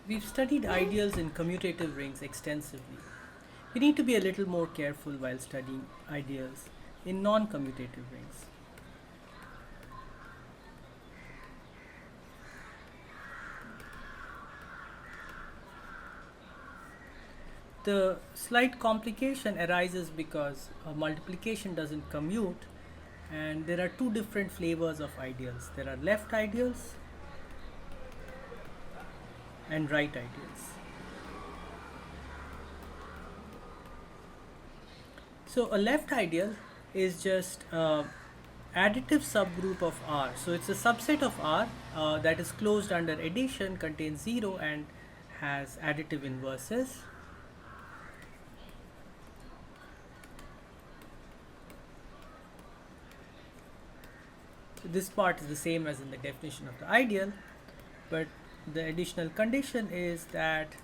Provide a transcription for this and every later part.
We've studied ideals in commutative rings extensively. We need to be a little more careful while studying ideals in non-commutative rings. The slight complication arises because multiplication doesn't commute, and there are two different flavors of ideals. There are left ideals and right ideals. So a left ideal is just additive subgroup of R. So it's a subset of R that is closed under addition, contains 0 and has additive inverses. So this part is the same as in the definition of the ideal, but the additional condition is that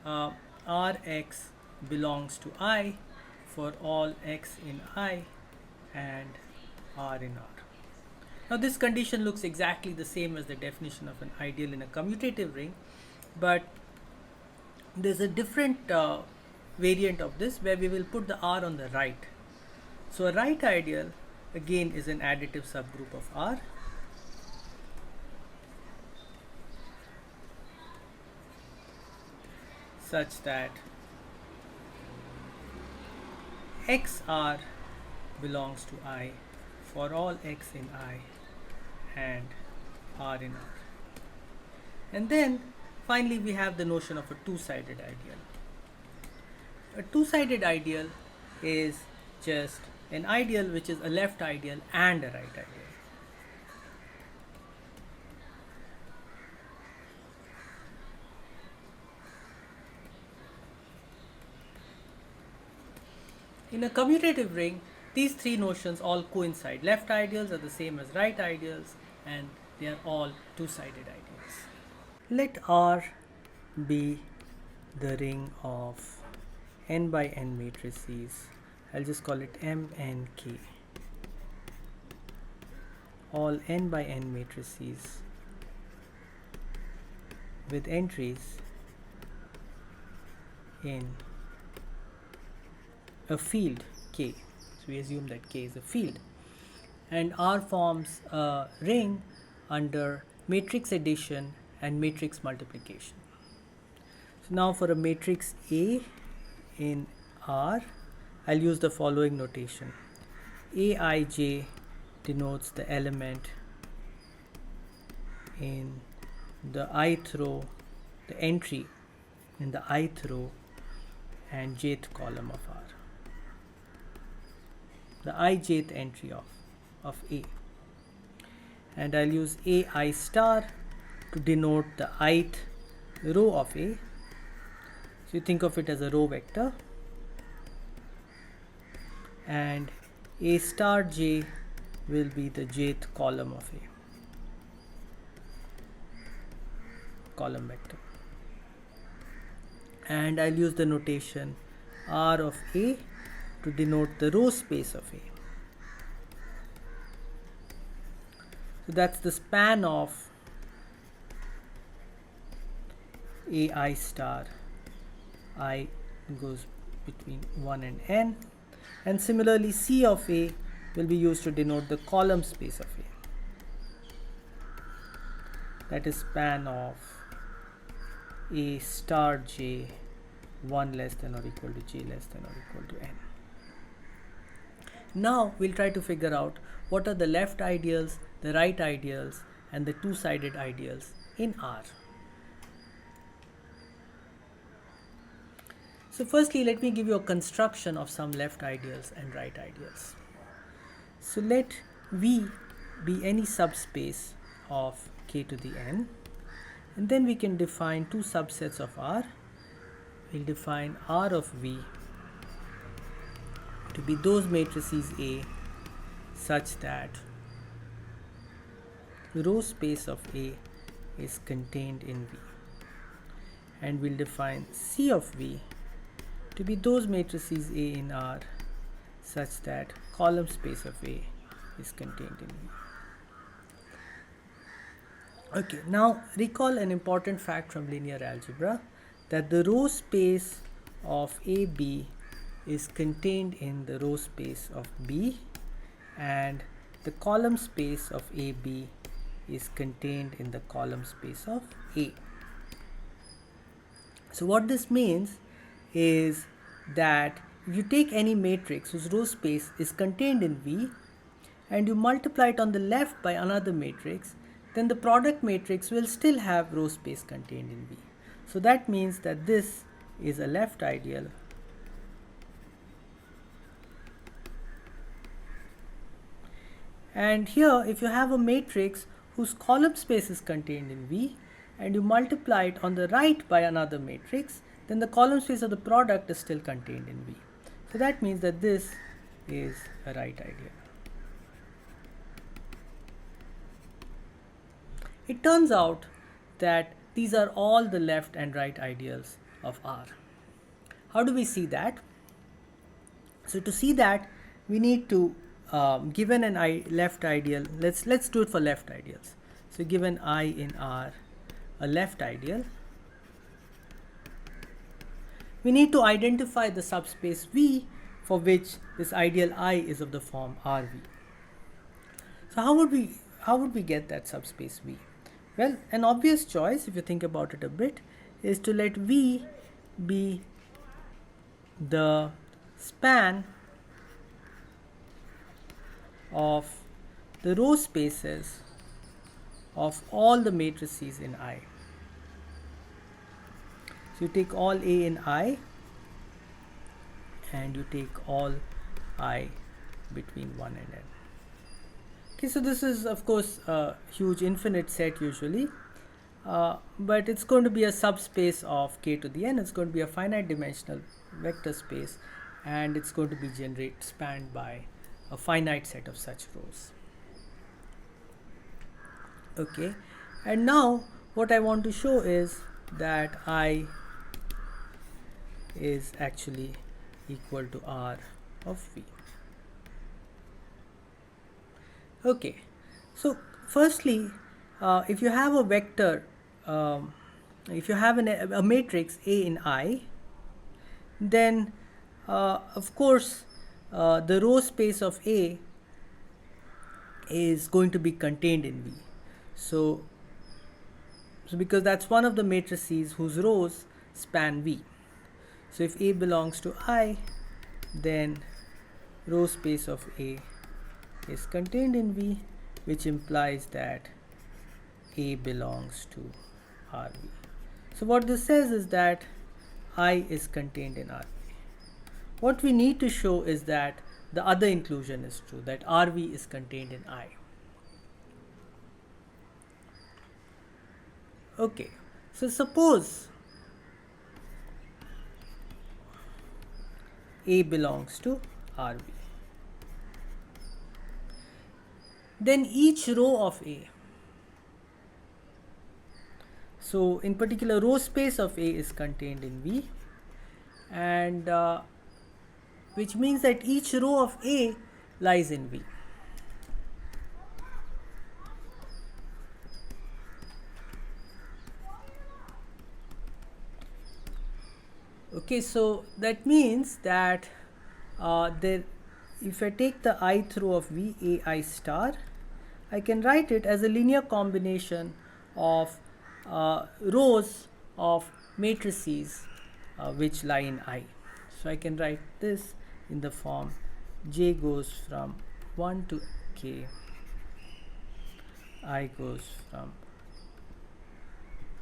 Rx belongs to I for all x in I and R in R. Now this condition looks exactly the same as the definition of an ideal in a commutative ring, but there's a different variant of this where we will put the R on the right. So a right ideal again is an additive subgroup of R. Such that XR belongs to I for all x in I and R in R. And then finally we have the notion of a two-sided ideal. A two-sided ideal is just an ideal which is a left ideal and a right ideal. In a commutative ring, these three notions all coincide. Left ideals are the same as right ideals, and they are all two-sided ideals. Let R be the ring of n by n matrices. I'll just call it M and K. All n by n matrices with entries in a field K. So we assume that K is a field, and R forms a ring under matrix addition and matrix multiplication. So now for a matrix A in R, I'll use the following notation. Aij denotes the element in the ith row, the entry in the ith row and jth column of R. The ijth entry of A. And I'll use Ai star to denote the ith row of A. So you think of it as a row vector. And A star j will be the jth column of A. Column vector. And I'll use the notation R of A to denote the row space of A. So that's the span of Ai star. I goes between 1 and n. And similarly, C of A will be used to denote the column space of A. That is span of A star j 1 less than or equal to j less than or equal to n. Now we'll try to figure out what are the left ideals, the right ideals, and the two-sided ideals in R. So firstly, let me give you a construction of some left ideals and right ideals. So let V be any subspace of k to the n, and then we can define two subsets of R. We'll define R of V to be those matrices A such that row space of A is contained in V, and we'll define C of V to be those matrices A in R such that column space of A is contained in V. Okay, now recall an important fact from linear algebra, that the row space of AB is contained in the row space of B, and the column space of AB is contained in the column space of A. So what this means is that if you take any matrix whose row space is contained in V and you multiply it on the left by another matrix, then the product matrix will still have row space contained in V. So that means that this is a left ideal And here, if you have a matrix whose column space is contained in V and you multiply it on the right by another matrix, then the column space of the product is still contained in V. So that means that this is a right ideal. It turns out that these are all the left and right ideals of R. How do we see that? So to see that, we need to given an left ideal, let's do it for left ideals. So given I in R, a left ideal, we need to identify the subspace V for which this ideal I is of the form RV. So how would we get that subspace V? Well, an obvious choice, if you think about it a bit, is to let V be the span of the row spaces of all the matrices in I. So you take all A in I and you take all I between 1 and n. Okay, so this is of course a huge infinite set usually, but it's going to be a subspace of k to the n. It's going to be a finite dimensional vector space, and it's going to be spanned by a finite set of such rows. Okay, and now what I want to show is that I is actually equal to R of V. Okay, so firstly, if you have a vector, if you have a matrix A in I, then of course the row space of A is going to be contained in V. So because that's one of the matrices whose rows span V. So if A belongs to I, then row space of A is contained in V, which implies that A belongs to RV. So what this says is that I is contained in RV. What we need to show is that the other inclusion is true, that RV is contained in I. Okay, so suppose A belongs to RV. Then each row of A, so in particular row space of A is contained in V, and which means that each row of A lies in V. Okay, so that means that if I take the ith row of V, AI star, I can write it as a linear combination of rows of matrices which lie in I. So I can write this in the form J goes from 1 to K, I goes from,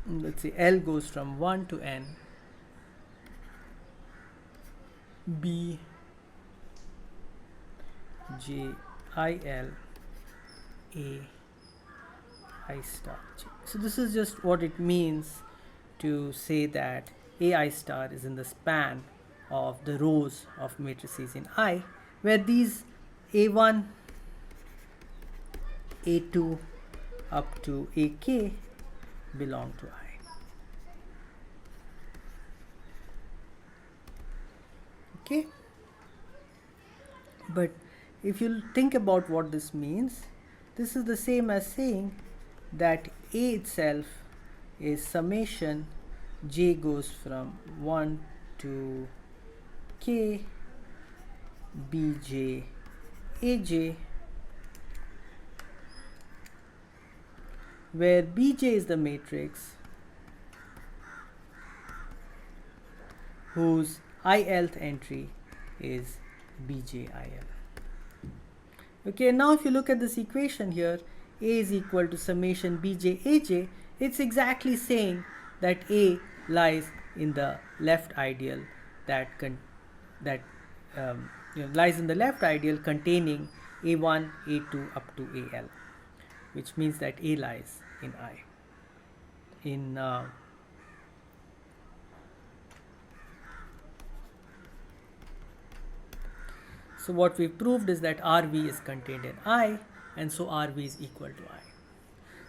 let's say L goes from 1 to N, B J I L A I star J. So this is just what it means to say that AI star is in the span of the rows of matrices in I, where these A1, A2 up to AK belong to I. Okay, but if you think about what this means, this is the same as saying that A itself is summation j goes from 1 to k bj aj, where bj is the matrix whose ith entry is bjil. Okay, now if you look at this equation here, A is equal to summation bj aj, it's exactly saying that A lies in the left ideal lies in the left ideal containing a1, a2 up to al, which means that A lies in I. So what we've proved is that RV is contained in I, and so RV is equal to I.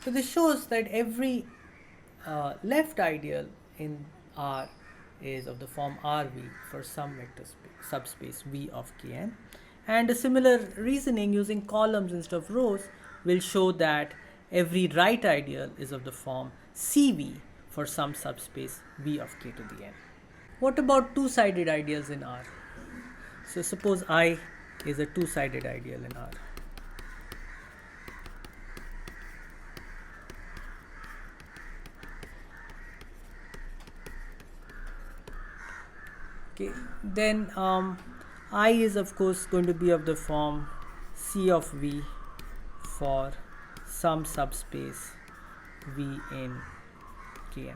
So this shows that every left ideal in R is of the form RV for some vector subspace V of Kn, and a similar reasoning using columns instead of rows will show that every right ideal is of the form CV for some subspace V of k to the n. What about two-sided ideals in R? So suppose I is a two-sided ideal in R. Okay, then I is of course going to be of the form C of V for some subspace V in Kn.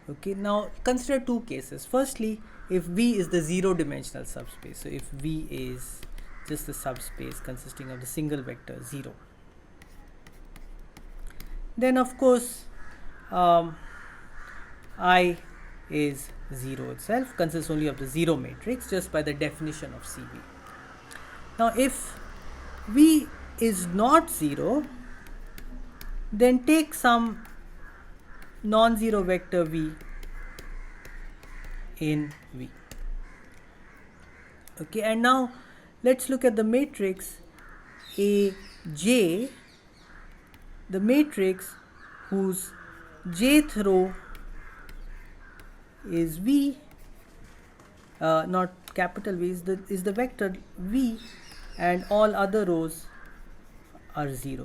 Okay, now consider two cases. Firstly, if V is the zero-dimensional subspace, so if V is just the subspace consisting of the single vector 0, then of course I is 0 itself, consists only of the 0 matrix just by the definition of CV. Now if V is not 0, then take some non-zero vector V in V. Okay, and now let's look at the matrix AJ, the matrix whose jth row is V, not capital V, is the vector V, and all other rows are 0.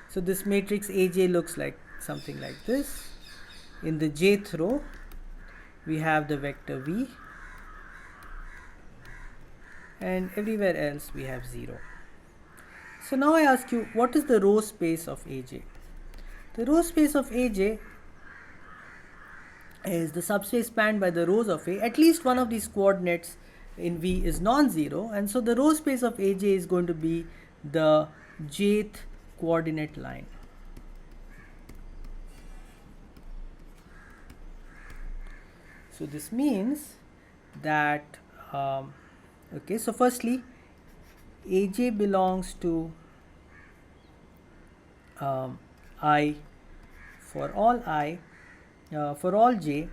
So this matrix AJ looks like something like this. In the jth row, we have the vector V, and everywhere else we have 0. So now I ask you, what is the row space of AJ? The row space of AJ is the subspace spanned by the rows of A. At least one of these coordinates in V is non-zero, and so the row space of AJ is going to be the jth coordinate line. So this means that okay, so firstly AJ belongs to I for all j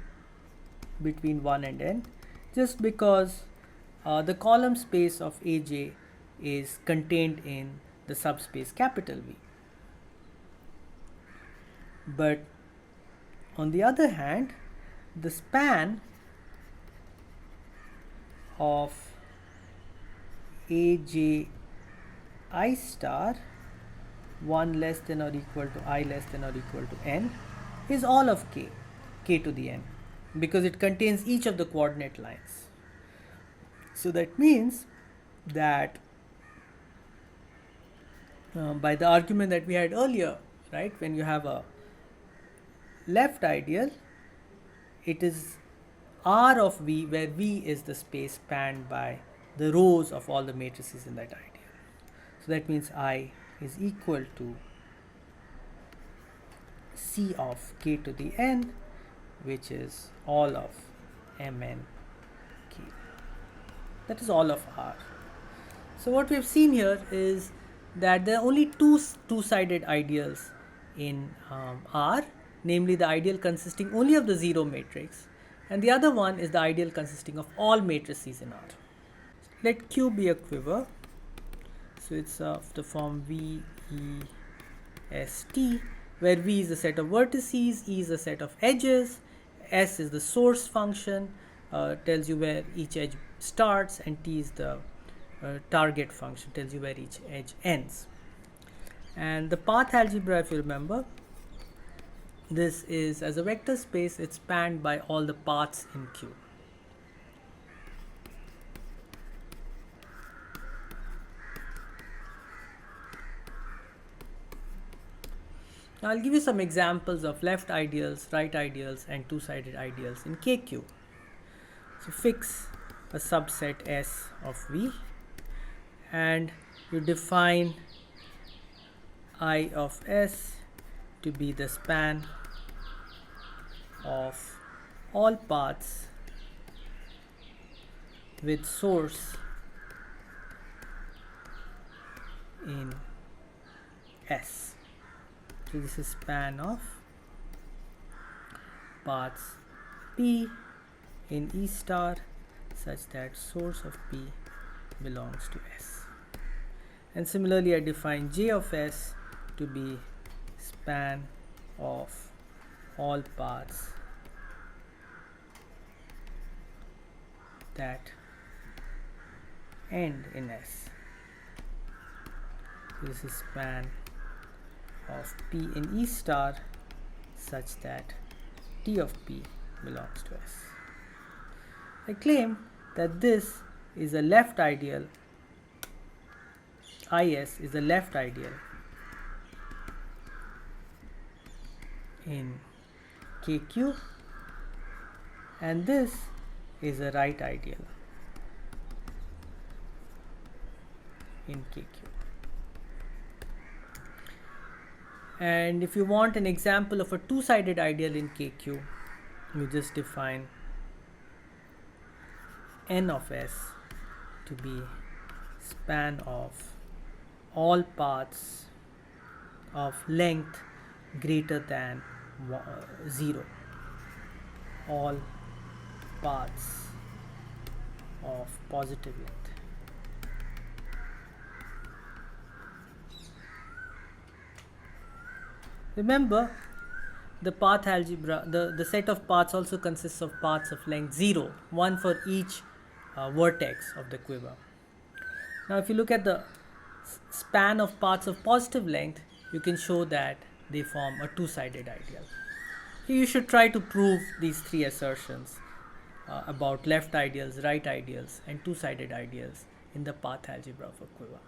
between 1 and n, just because the column space of AJ is contained in the subspace capital V. But on the other hand, the span of AJ I star 1 less than or equal to I less than or equal to n is all of k to the n, because it contains each of the coordinate lines. So that means that by the argument that we had earlier, right, when you have a left ideal, it is R of V, where V is the space spanned by the rows of all the matrices in that ideal. So that means I is equal to C of k to the n, which is all of mn k. That is all of R. So what we have seen here is that there are only two-sided ideals in R, namely the ideal consisting only of the zero matrix, and the other one is the ideal consisting of all matrices in R. Let Q be a quiver. So it's of the form V, E, S, T, where V is the set of vertices, E is the set of edges, S is the source function, tells you where each edge starts, and T is the target function, tells you where each edge ends. And the path algebra, if you remember, this is as a vector space, it's spanned by all the paths in Q. Now I'll give you some examples of left ideals, right ideals, and two-sided ideals in KQ. So fix a subset S of V, and you define I of S to be the span of all paths with source in S. So this is span of paths P in E star such that source of P belongs to S. And similarly, I define J of S to be span of all paths that end in S. This is span of P in E star such that T of P belongs to S. I claim that this is a left ideal, IS is a left ideal in KQ, and this is a right ideal in KQ. And if you want an example of a two-sided ideal in KQ, you just define N of S to be span of all paths of length greater than 0. All paths of positive length. Remember, the path algebra, the set of paths also consists of paths of length 0, one for each vertex of the quiver. Now if you look at the span of paths of positive length, you can show that they form a two-sided ideal. You should try to prove these three assertions about left ideals, right ideals, and two-sided ideals in the path algebra of a quiver.